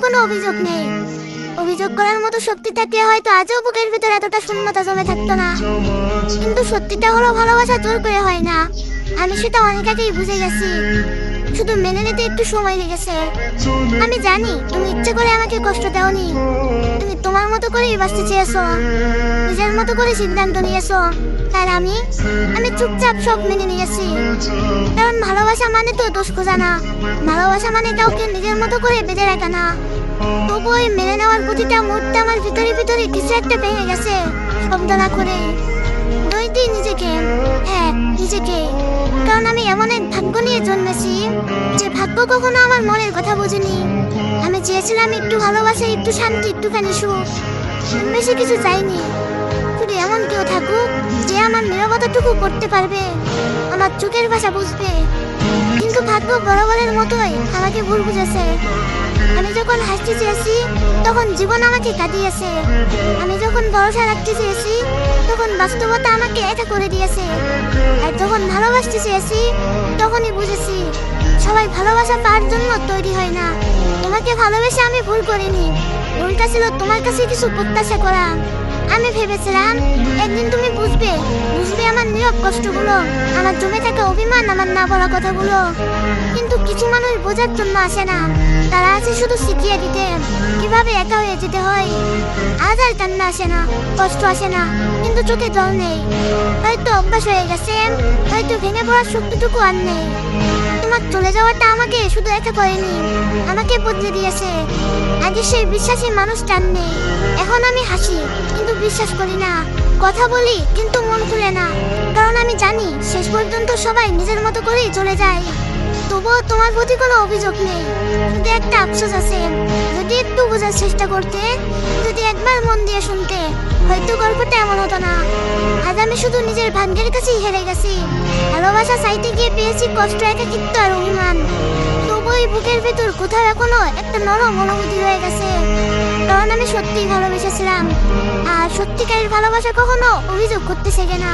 কোনো অভিযোগ নেই। অভিযোগ করার মতো শক্তি থাকলে হয়তো আজও বুকের ভিতরে এতটা শূন্যতা জমে থাকতো না। কিন্তু সত্যিটা হলো ভালোবাসা জোর করে হয় না। আমি সেটা অনেক আগেই বুঝে গেছি, শুধু মেনে নিতে একটু সময় লেগেছে। আমি জানি তুমি ইচ্ছে করে আমাকে কষ্ট দাওনি, তুমি তোমার মতো করেই বাঁচতে চেয়েছো, নিজের মতো করে সিদ্ধান্ত নিয়েছো। আর আমি চুপচাপ সব মেনে নিয়েছি। কারণ ভালোবাসা মানে তো দোষ খোঁজা না, ভালোবাসা মানে কাউকে নিজের মতো করে বেঁধে রাখা না। তবু ওই মেনে নেওয়ার প্রতিটা মুহূর্তে আমার ভিতরে ভিতরে কিছু একটা ভেঙে গেছে, শব্দ না করে। দোষ দিই নিজেকে, হ্যাঁ নিজেকে। কারণ আমি এমন এক ভাগ্য নিয়ে জন্মেছি যে ভাগ্য কখনো আমার মনের কথা বোঝেনি। আমি চেয়েছিলাম একটু ভালোবাসা, একটু শান্তি, একটুখানি সুখ, বেশি কিছু চাইনি। শুধু এমন কেউ থাকুক যে আমার নীরবতাটুকু করতে পারবে, আমার চোখের ভাষা বুঝবে। কিন্তু ভাগ্য বরাবরের মতোই আমাকে ভুল বুঝেছে। আমি যখন হাসতে চেয়েছি তখন জীবন আমাকে কাটিয়েছে। আমি যখন ভরসা রাখতে চেয়েছি তখন বাস্তবতা আমাকে একা করে দিয়েছে। আর যখন ভালোবাসতে চেয়েছি তখনই বুঝেছি সবাই ভালোবাসা পাওয়ার জন্য তৈরি হয় না। তোমাকে ভালোবেসে আমি ভুল করিনি, ভুলটা ছিল তোমার কাছে কিছু প্রত্যাশা করা। আমি ভেবেছিলাম একদিন তুমি বুঝবে আমার নীরব কষ্টগুলো, আমার জমে থাকা অভিমান, আমার না বলা কথাগুলো। কিন্তু কিছু মানুষ বোঝার জন্য আসে না, তারা আছে শুধু শিখিয়ে দিতে কিভাবে একা হয়ে যেতে হয়। আজ আর কান্না আসে না, কষ্ট আসে না, কিন্তু চোখে জল নেই। হয়তো অভ্যাস হয়ে গেছে, হয়তো ভেঙে পড়ার শক্তিটুকু আর নেই। তোমার চলে যাওয়াটা আমাকে শুধু একা করেনি, আমাকে বদলে দিয়েছে। আগে সেই বিশ্বাসী মানুষটা আর নেই। এখন আমি হাসি কিন্তু বিশ্বাস করি না, কথা বলি কিন্তু মন খুলে না। কারণ আমি জানি শেষ পর্যন্ত সবাই নিজের মতো করেই চলে যায়। তবুও তোমার প্রতি কোনো অভিযোগ নেই, শুধু একটা আফসোস আছে। যদি একটু বোঝার চেষ্টা করতে, যদি একবার মন দিয়ে শুনতে, হয়তো গল্পটা এমন হতো না। আজ আমি শুধু নিজের ভাগ্যের কাছেই হেরে গেছি। ভালোবাসা চাইতে গিয়ে পেয়েছি কষ্ট, একাকিত্ব আর অভিমান। তবুই বুকের ভেতর কোথাও এখনো একটা নরম অনুভূতি রয়ে গেছে। কারণ আমি সত্যিই ভালোবেসেছিলাম, আর সত্যিকারের ভালোবাসা কখনো অভিযোগ করতে শেখে না।